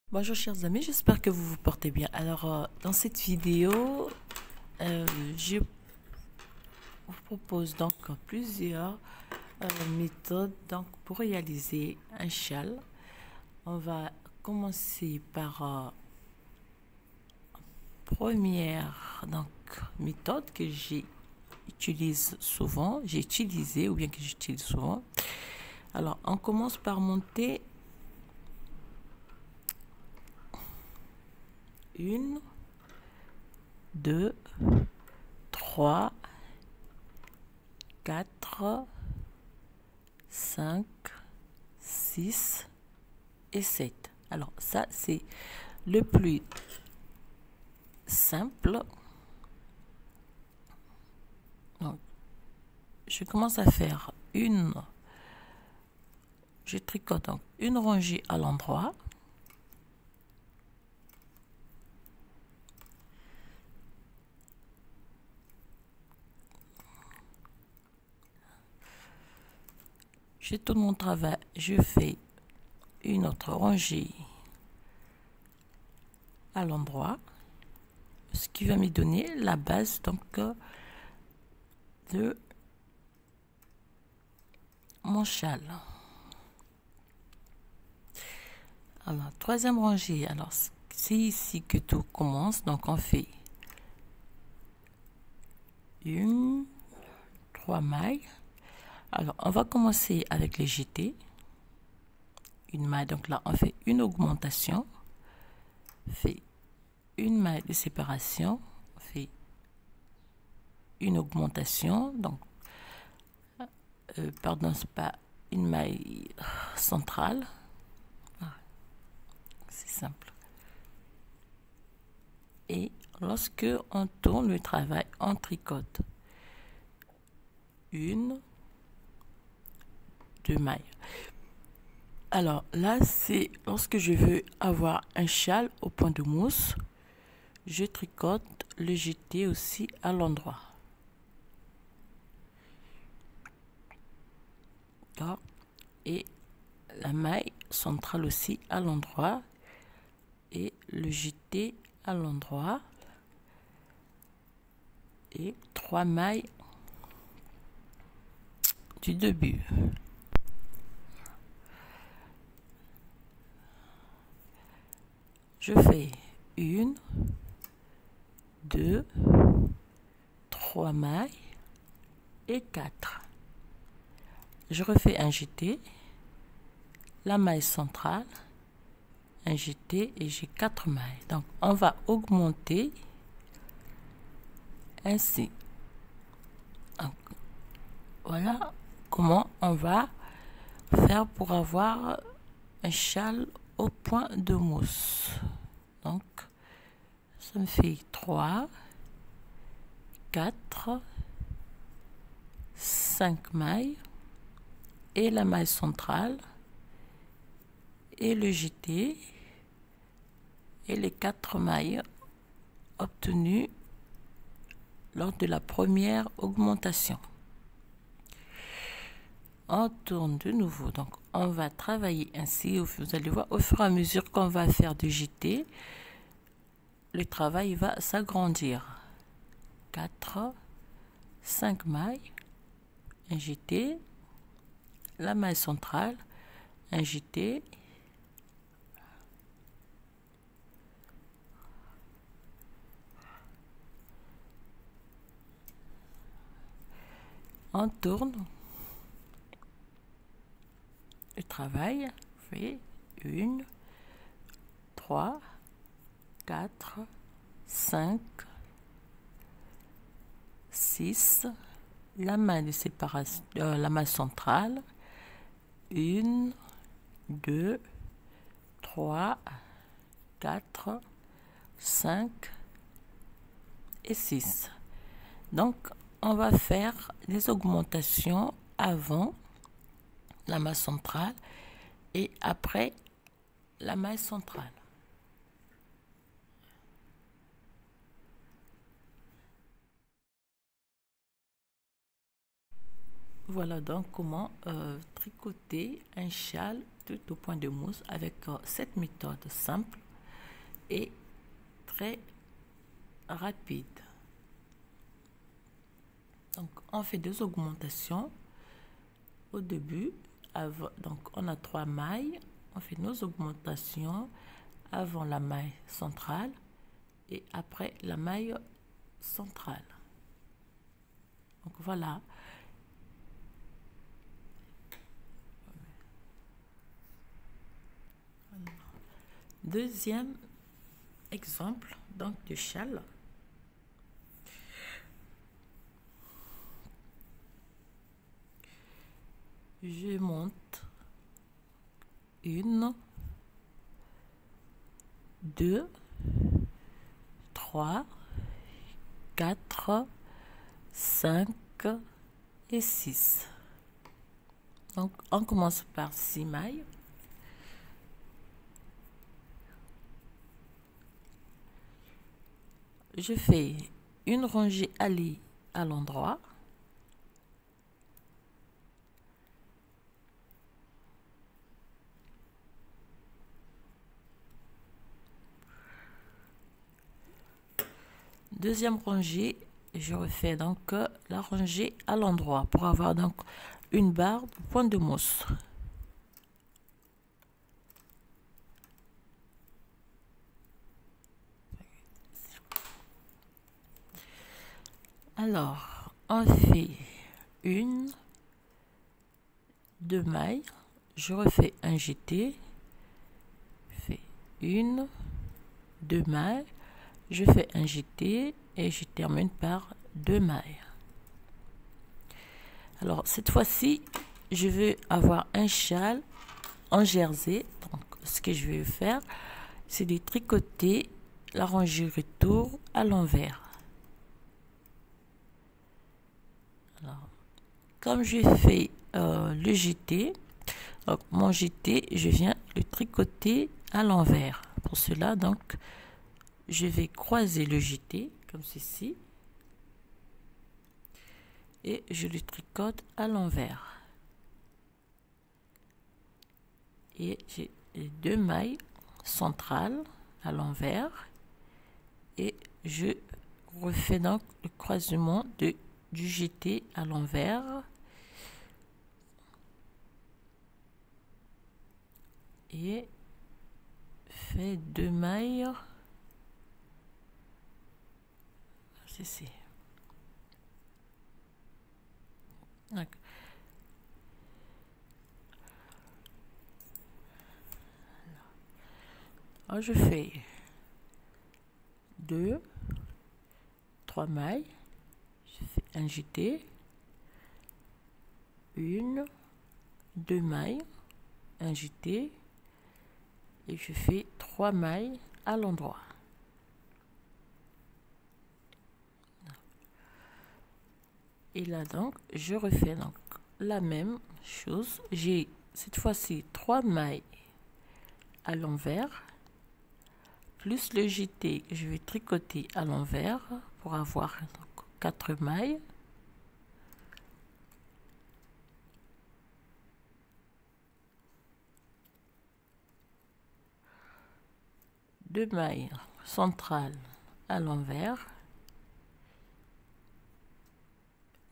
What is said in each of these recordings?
Bonjour chers amis, j'espère que vous vous portez bien. Alors dans cette vidéo, je vous propose donc plusieurs méthodes pour réaliser un châle. On va commencer par première méthode que j'utilise souvent, j'ai utilisé ou bien que j'utilise souvent. Alors on commence par monter une, deux, trois, 4, 5, 6 et 7. Alors ça c'est le plus simple. Donc, je commence à faire je tricote donc une rangée à l'endroit. Je tourne mon travail, je fais une autre rangée à l'endroit, ce qui va me donner la base donc de mon châle. Alors troisième rangée, alors c'est ici que tout commence, donc on fait 3 mailles. Alors on va commencer avec les jetés, une maille, donc là on fait une augmentation, on fait une maille de séparation, on fait une augmentation, donc pardon, c'est pas une maille centrale, c'est simple. Et lorsque on tourne le travail, on tricote une, deux mailles. Alors là, c'est lorsque je veux avoir un châle au point de mousse, je tricote le jeté aussi à l'endroit. Et la maille centrale aussi à l'endroit et le jeté à l'endroit et 3 mailles du début. Je fais 1, 2, 3 mailles et 4. Je refais un jeté, la maille centrale, un jeté et j'ai 4 mailles. Donc on va augmenter ainsi. Donc, voilà comment on va faire pour avoir un châle au point de mousse. Donc ça me fait 3, 4, 5 mailles et la maille centrale et le jeté et les 4 mailles obtenues lors de la première augmentation. On tourne de nouveau, donc on va travailler ainsi. Vous allez voir, au fur et à mesure qu'on va faire du jeté, le travail va s'agrandir. 4, 5 mailles, un jeté, la maille centrale, un jeté, on tourne le travail, fait 1, 3, 4, 5, 6, la maille de séparation, la maille centrale, 1, 2, 3, 4, 5 et 6. Donc on va faire des augmentations avant la maille centrale et après la maille centrale. Voilà donc comment tricoter un châle tout au point de mousse avec cette méthode simple et très rapide. Donc on fait deux augmentations au début. Donc on a 3 mailles, on fait nos augmentations avant la maille centrale et après la maille centrale. Donc voilà. Deuxième exemple donc de châle. Je monte 1, 2, 3, 4, 5 et 6. Donc on commence par 6 mailles. Je fais une rangée alliée à l'endroit. Deuxième rangée, je refais donc la rangée à l'endroit pour avoir donc une barre de point de mousse. Alors, on fait une, 2 mailles, je refais un jeté, je fais une, 2 mailles, je fais un jeté et je termine par 2 mailles. Alors cette fois-ci, je veux avoir un châle en jersey. Donc ce que je vais faire, c'est de tricoter la rangée retour à l'envers. Alors, comme j'ai fait le jeté, donc mon jeté, je viens le tricoter à l'envers. Pour cela, donc, je vais croiser le jeté comme ceci et je le tricote à l'envers. Et j'ai les 2 mailles centrales à l'envers et je refais donc le croisement du jeté à l'envers et fait 2 mailles ceci. Alors, je fais 2, 3 mailles, je fais un jeté, 1, 2 mailles, un jeté et je fais 3 mailles à l'endroit. Et là donc je refais donc la même chose. J'ai cette fois-ci 3 mailles à l'envers plus le jeté, je vais tricoter à l'envers pour avoir 4 mailles. Deux mailles centrales à l'envers,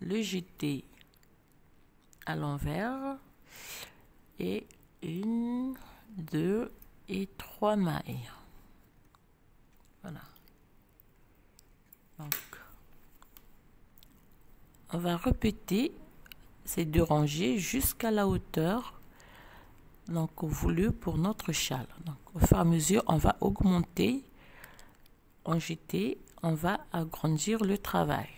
le jeté à l'envers et 1, 2 et 3 mailles. Voilà. Donc, on va répéter ces 2 rangées jusqu'à la hauteur donc voulue pour notre châle. Donc, au fur et à mesure, on va augmenter, en jeté, on va agrandir le travail.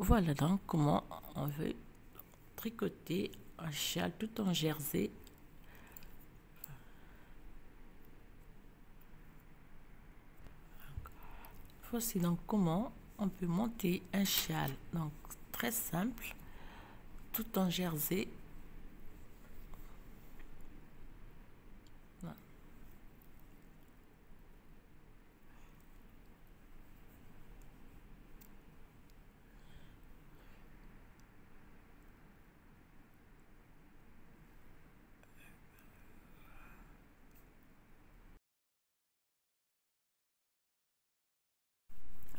Voilà donc comment on veut tricoter un châle tout en jersey. Voici donc comment on peut monter un châle, donc très simple, tout en jersey. Voilà.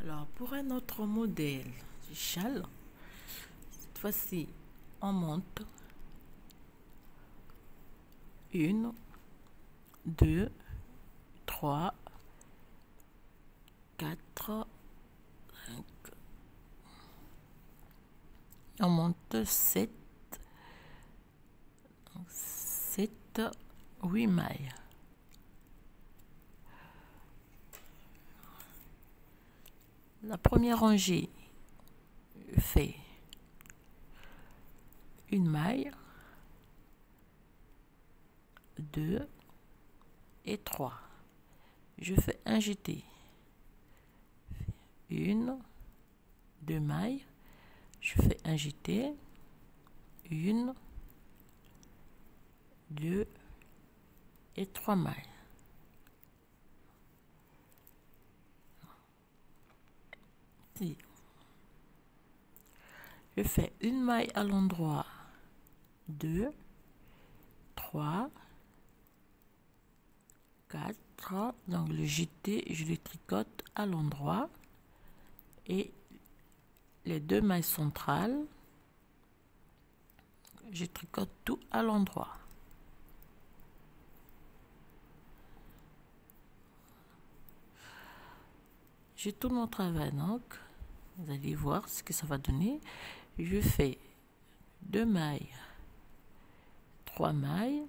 Alors pour un autre modèle du châle, cette fois-ci on monte 1, 2, 3, 4, 5, on monte 7, 8 mailles. La première rangée fait une maille, 2 et 3. Je fais un jeté, 1, 2 mailles, je fais un jeté, 1, 2 et 3 mailles. Ici, je fais une maille à l'endroit, 2, 3, 4, donc le jeté, je le tricote à l'endroit et les 2 mailles centrales, je tricote tout à l'endroit. Je tourne mon travail donc, vous allez voir ce que ça va donner. Je fais 2 mailles, 3 mailles,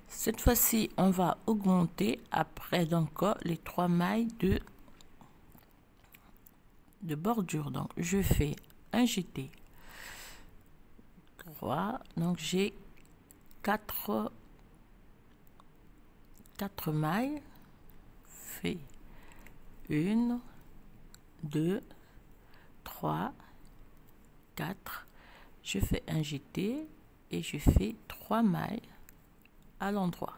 cette fois-ci on va augmenter après donc les 3 mailles de bordure. Donc je fais un jeté, 3, donc j'ai 4 mailles, fait 1, 2, 3, 4, je fais un jeté et je fais 3 mailles à l'endroit.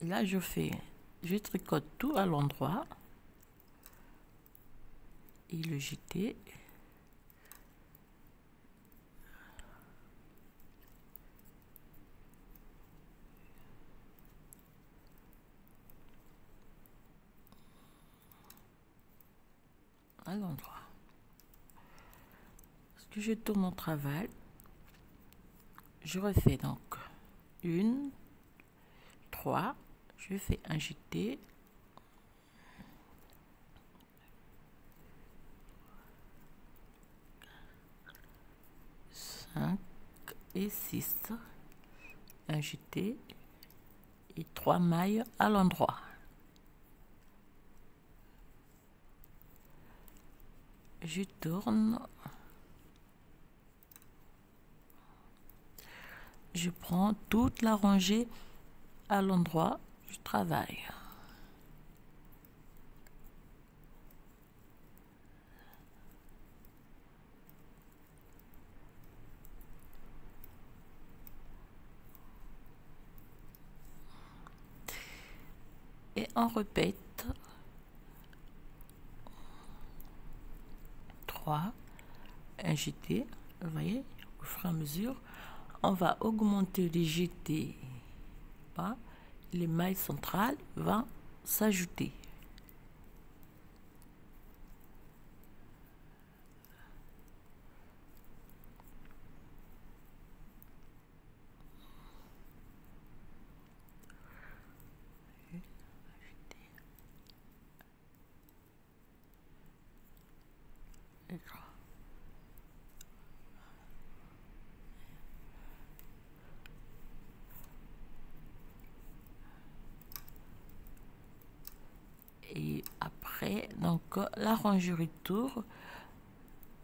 Là je tricote tout à l'endroit et le jeté. À l'endroit. Parce que je tourne mon travail, je refais donc 1, 3, je fais un jeté, 5 et 6, un jeté et 3 mailles à l'endroit. Je tourne, je prends toute la rangée à l'endroit du travail. Et on répète 3, un jeté, vous voyez, au fur et à mesure, on va augmenter les jetés, les mailles centrales vont s'ajouter. Donc la rangerie tour,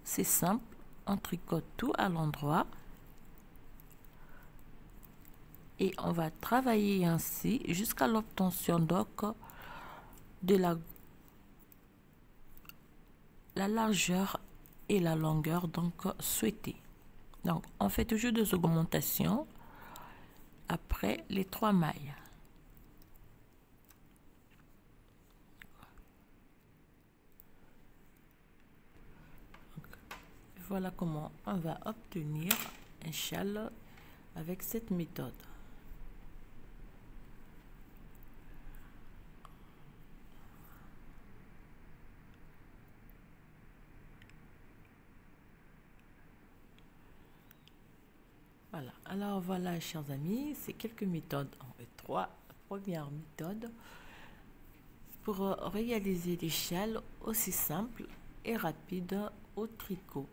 c'est simple, on tricote tout à l'endroit et on va travailler ainsi jusqu'à l'obtention donc de la largeur et la longueur donc souhaitée. Donc on fait toujours des augmentations après les 3 mailles. Voilà comment on va obtenir un châle avec cette méthode. Voilà, alors voilà chers amis, c'est quelques méthodes, en fait 3 premières méthodes pour réaliser des châles aussi simples et rapides au tricot.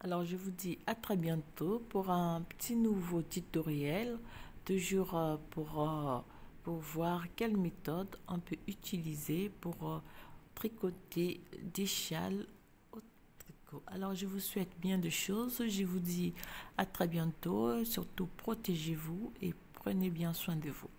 Alors je vous dis à très bientôt pour un petit nouveau tutoriel, toujours pour voir quelle méthode on peut utiliser pour tricoter des châles au tricot. Alors je vous souhaite bien de choses, je vous dis à très bientôt, surtout protégez-vous et prenez bien soin de vous.